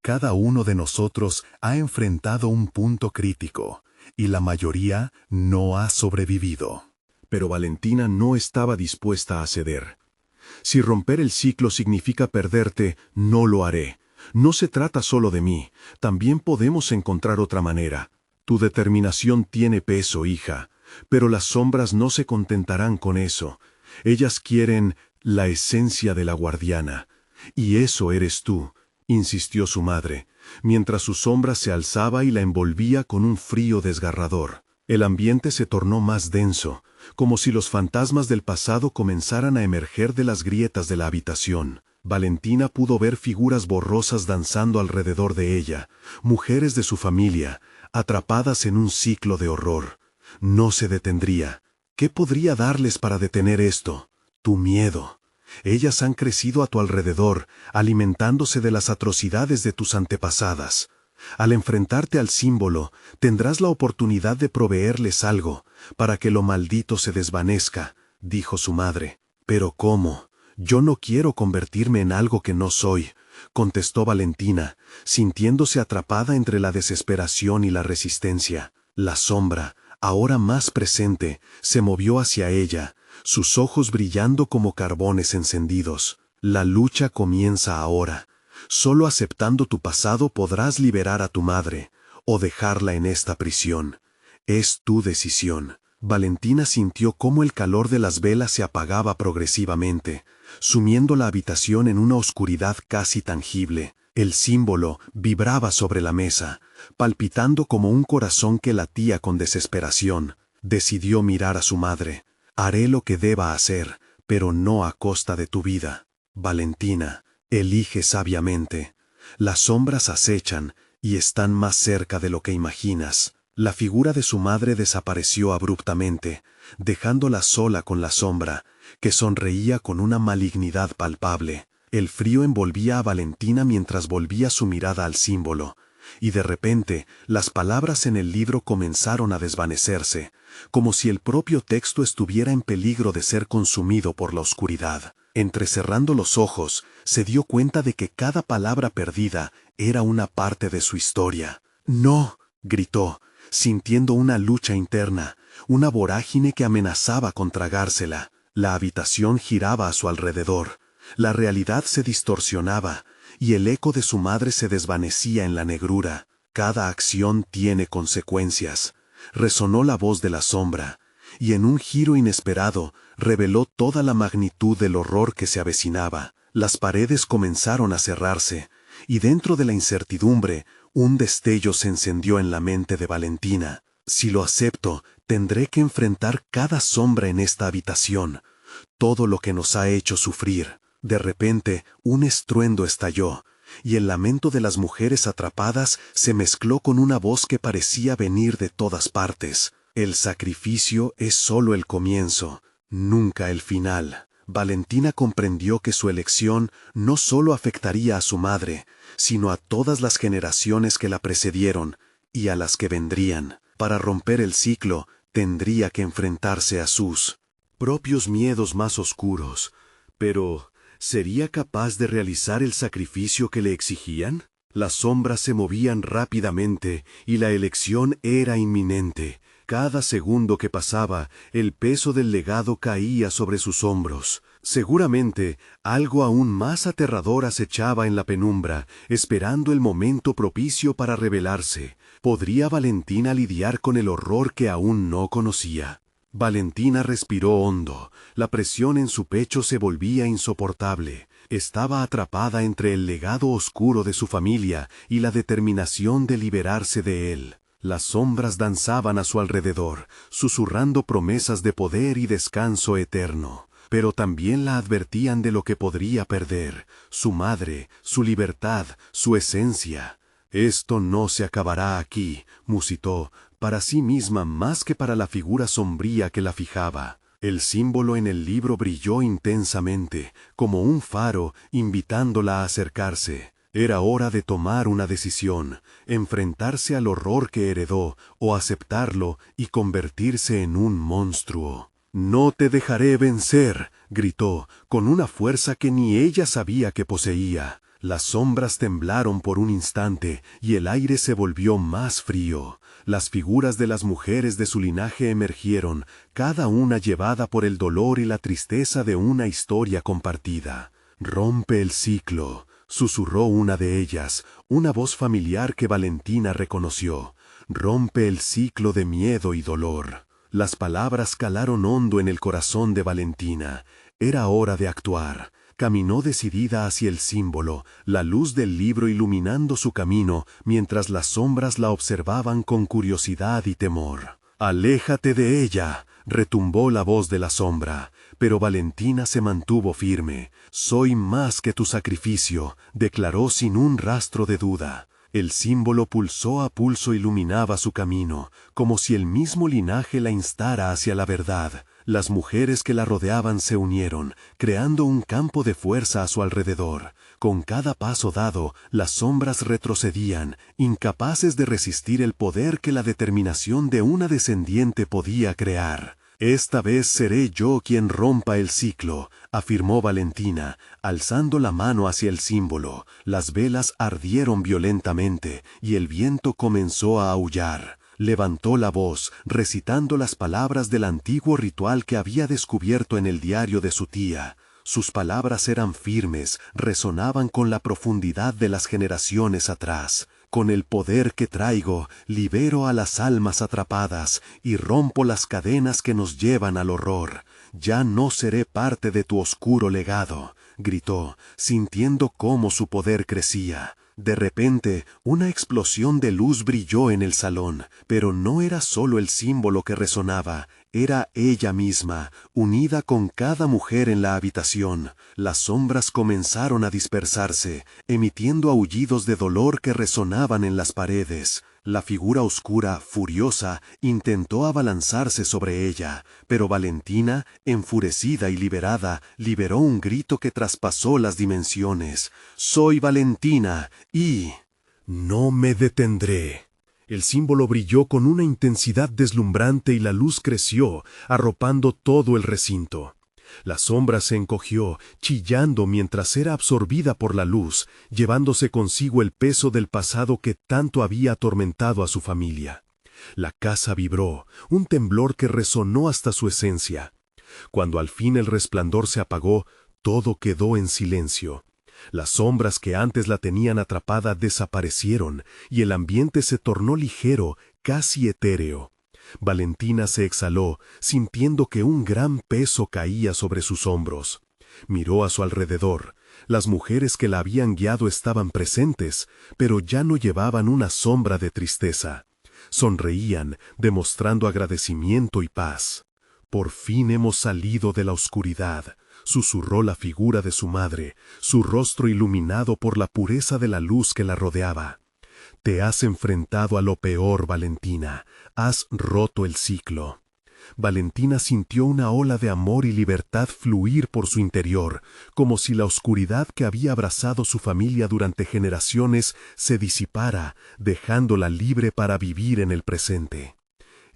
Cada uno de nosotros ha enfrentado un punto crítico, y la mayoría no ha sobrevivido». Pero Valentina no estaba dispuesta a ceder. «Si romper el ciclo significa perderte, no lo haré. No se trata solo de mí, también podemos encontrar otra manera. Tu determinación tiene peso, hija, pero las sombras no se contentarán con eso. Ellas quieren la esencia de la guardiana. Y eso eres tú», insistió su madre, mientras su sombra se alzaba y la envolvía con un frío desgarrador. El ambiente se tornó más denso, como si los fantasmas del pasado comenzaran a emerger de las grietas de la habitación. Valentina pudo ver figuras borrosas danzando alrededor de ella, mujeres de su familia, atrapadas en un ciclo de horror. No se detendría. ¿Qué podría darles para detener esto? Tu miedo. Ellas han crecido a tu alrededor, alimentándose de las atrocidades de tus antepasadas. Al enfrentarte al símbolo, tendrás la oportunidad de proveerles algo, para que lo maldito se desvanezca, dijo su madre. «¿Pero cómo? Yo no quiero convertirme en algo que no soy», contestó Valentina, sintiéndose atrapada entre la desesperación y la resistencia. La sombra, ahora más presente, se movió hacia ella, sus ojos brillando como carbones encendidos. «La lucha comienza ahora. Solo aceptando tu pasado podrás liberar a tu madre, o dejarla en esta prisión. Es tu decisión». Valentina sintió cómo el calor de las velas se apagaba progresivamente, sumiendo la habitación en una oscuridad casi tangible. El símbolo vibraba sobre la mesa, palpitando como un corazón que latía con desesperación. Decidió mirar a su madre. «Haré lo que deba hacer, pero no a costa de tu vida. Valentina, elige sabiamente. Las sombras acechan y están más cerca de lo que imaginas». La figura de su madre desapareció abruptamente, dejándola sola con la sombra, que sonreía con una malignidad palpable. El frío envolvía a Valentina mientras volvía su mirada al símbolo, y de repente las palabras en el libro comenzaron a desvanecerse, como si el propio texto estuviera en peligro de ser consumido por la oscuridad. Entrecerrando los ojos, se dio cuenta de que cada palabra perdida era una parte de su historia. «¡No!», gritó, sintiendo una lucha interna, una vorágine que amenazaba con tragársela. La habitación giraba a su alrededor, la realidad se distorsionaba, y el eco de su madre se desvanecía en la negrura. «Cada acción tiene consecuencias», resonó la voz de la sombra, y en un giro inesperado reveló toda la magnitud del horror que se avecinaba. Las paredes comenzaron a cerrarse, y dentro de la incertidumbre, un destello se encendió en la mente de Valentina. «Si lo acepto, tendré que enfrentar cada sombra en esta habitación, todo lo que nos ha hecho sufrir». De repente, un estruendo estalló, y el lamento de las mujeres atrapadas se mezcló con una voz que parecía venir de todas partes. «El sacrificio es solo el comienzo, nunca el final». Valentina comprendió que su elección no solo afectaría a su madre, sino a todas las generaciones que la precedieron y a las que vendrían. Para romper el ciclo, tendría que enfrentarse a sus propios miedos más oscuros. Pero, ¿sería capaz de realizar el sacrificio que le exigían? Las sombras se movían rápidamente y la elección era inminente. Cada segundo que pasaba, el peso del legado caía sobre sus hombros. Seguramente, algo aún más aterrador acechaba en la penumbra, esperando el momento propicio para revelarse. ¿Podría Valentina lidiar con el horror que aún no conocía? Valentina respiró hondo. La presión en su pecho se volvía insoportable. Estaba atrapada entre el legado oscuro de su familia y la determinación de liberarse de él. Las sombras danzaban a su alrededor, susurrando promesas de poder y descanso eterno. Pero también la advertían de lo que podría perder: su madre, su libertad, su esencia. «Esto no se acabará aquí», musitó, para sí misma más que para la figura sombría que la fijaba. El símbolo en el libro brilló intensamente, como un faro, invitándola a acercarse. Era hora de tomar una decisión, enfrentarse al horror que heredó, o aceptarlo y convertirse en un monstruo. «No te dejaré vencer», gritó, con una fuerza que ni ella sabía que poseía. Las sombras temblaron por un instante, y el aire se volvió más frío. Las figuras de las mujeres de su linaje emergieron, cada una llevada por el dolor y la tristeza de una historia compartida. «Rompe el ciclo», susurró una de ellas, una voz familiar que Valentina reconoció. «Rompe el ciclo de miedo y dolor». Las palabras calaron hondo en el corazón de Valentina. Era hora de actuar. Caminó decidida hacia el símbolo, la luz del libro iluminando su camino, mientras las sombras la observaban con curiosidad y temor. «Aléjate de ella», retumbó la voz de la sombra, pero Valentina se mantuvo firme. «Soy más que tu sacrificio», declaró sin un rastro de duda. El símbolo pulso a pulso iluminaba su camino, como si el mismo linaje la instara hacia la verdad. Las mujeres que la rodeaban se unieron, creando un campo de fuerza a su alrededor. Con cada paso dado, las sombras retrocedían, incapaces de resistir el poder que la determinación de una descendiente podía crear. «Esta vez seré yo quien rompa el ciclo», afirmó Valentina, alzando la mano hacia el símbolo. Las velas ardieron violentamente, y el viento comenzó a aullar. Levantó la voz, recitando las palabras del antiguo ritual que había descubierto en el diario de su tía. Sus palabras eran firmes, resonaban con la profundidad de las generaciones atrás. «Con el poder que traigo, libero a las almas atrapadas y rompo las cadenas que nos llevan al horror. Ya no seré parte de tu oscuro legado», gritó, sintiendo cómo su poder crecía. De repente, una explosión de luz brilló en el salón, pero no era solo el símbolo que resonaba, era ella misma, unida con cada mujer en la habitación. Las sombras comenzaron a dispersarse, emitiendo aullidos de dolor que resonaban en las paredes. La figura oscura, furiosa, intentó abalanzarse sobre ella, pero Valentina, enfurecida y liberada, liberó un grito que traspasó las dimensiones. «Soy Valentina, y no me detendré». El símbolo brilló con una intensidad deslumbrante y la luz creció, arropando todo el recinto. La sombra se encogió, chillando mientras era absorbida por la luz, llevándose consigo el peso del pasado que tanto había atormentado a su familia. La casa vibró, un temblor que resonó hasta su esencia. Cuando al fin el resplandor se apagó, todo quedó en silencio. Las sombras que antes la tenían atrapada desaparecieron, y el ambiente se tornó ligero, casi etéreo. Valentina se exhaló, sintiendo que un gran peso caía sobre sus hombros. Miró a su alrededor. Las mujeres que la habían guiado estaban presentes, pero ya no llevaban una sombra de tristeza. Sonreían, demostrando agradecimiento y paz. «Por fin hemos salido de la oscuridad», susurró la figura de su madre, su rostro iluminado por la pureza de la luz que la rodeaba. «Te has enfrentado a lo peor, Valentina. Has roto el ciclo». Valentina sintió una ola de amor y libertad fluir por su interior, como si la oscuridad que había abrazado su familia durante generaciones se disipara, dejándola libre para vivir en el presente.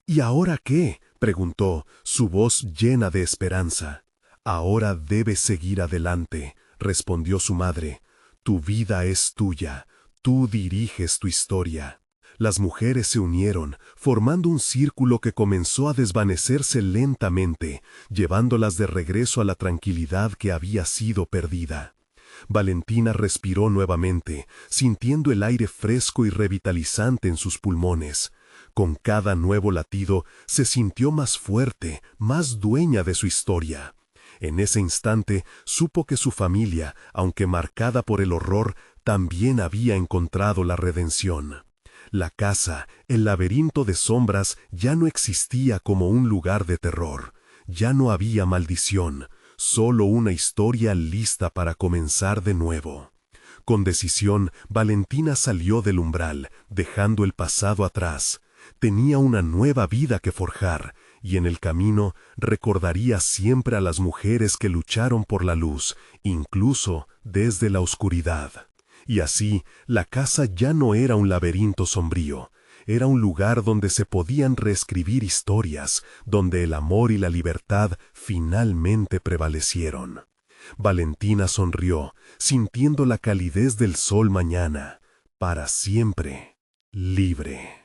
«¿Y ahora qué?», preguntó, su voz llena de esperanza. «Ahora debes seguir adelante», respondió su madre. «Tu vida es tuya, tú diriges tu historia». Las mujeres se unieron, formando un círculo que comenzó a desvanecerse lentamente, llevándolas de regreso a la tranquilidad que había sido perdida. Valentina respiró nuevamente, sintiendo el aire fresco y revitalizante en sus pulmones. Con cada nuevo latido, se sintió más fuerte, más dueña de su historia. En ese instante, supo que su familia, aunque marcada por el horror, también había encontrado la redención. La casa, el laberinto de sombras, ya no existía como un lugar de terror. Ya no había maldición, solo una historia lista para comenzar de nuevo. Con decisión, Valentina salió del umbral, dejando el pasado atrás. Tenía una nueva vida que forjar, y en el camino recordaría siempre a las mujeres que lucharon por la luz, incluso desde la oscuridad. Y así, la casa ya no era un laberinto sombrío, era un lugar donde se podían reescribir historias, donde el amor y la libertad finalmente prevalecieron. Valentina sonrió, sintiendo la calidez del sol mañana, para siempre libre.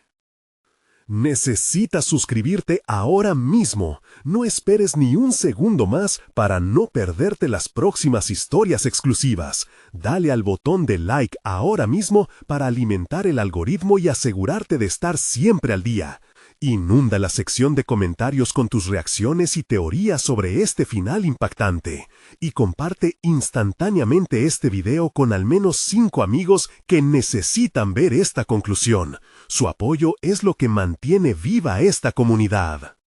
Necesitas suscribirte ahora mismo. No esperes ni un segundo más para no perderte las próximas historias exclusivas. Dale al botón de like ahora mismo para alimentar el algoritmo y asegurarte de estar siempre al día. Inunda la sección de comentarios con tus reacciones y teorías sobre este final impactante. Y comparte instantáneamente este video con al menos 5 amigos que necesitan ver esta conclusión. Su apoyo es lo que mantiene viva esta comunidad.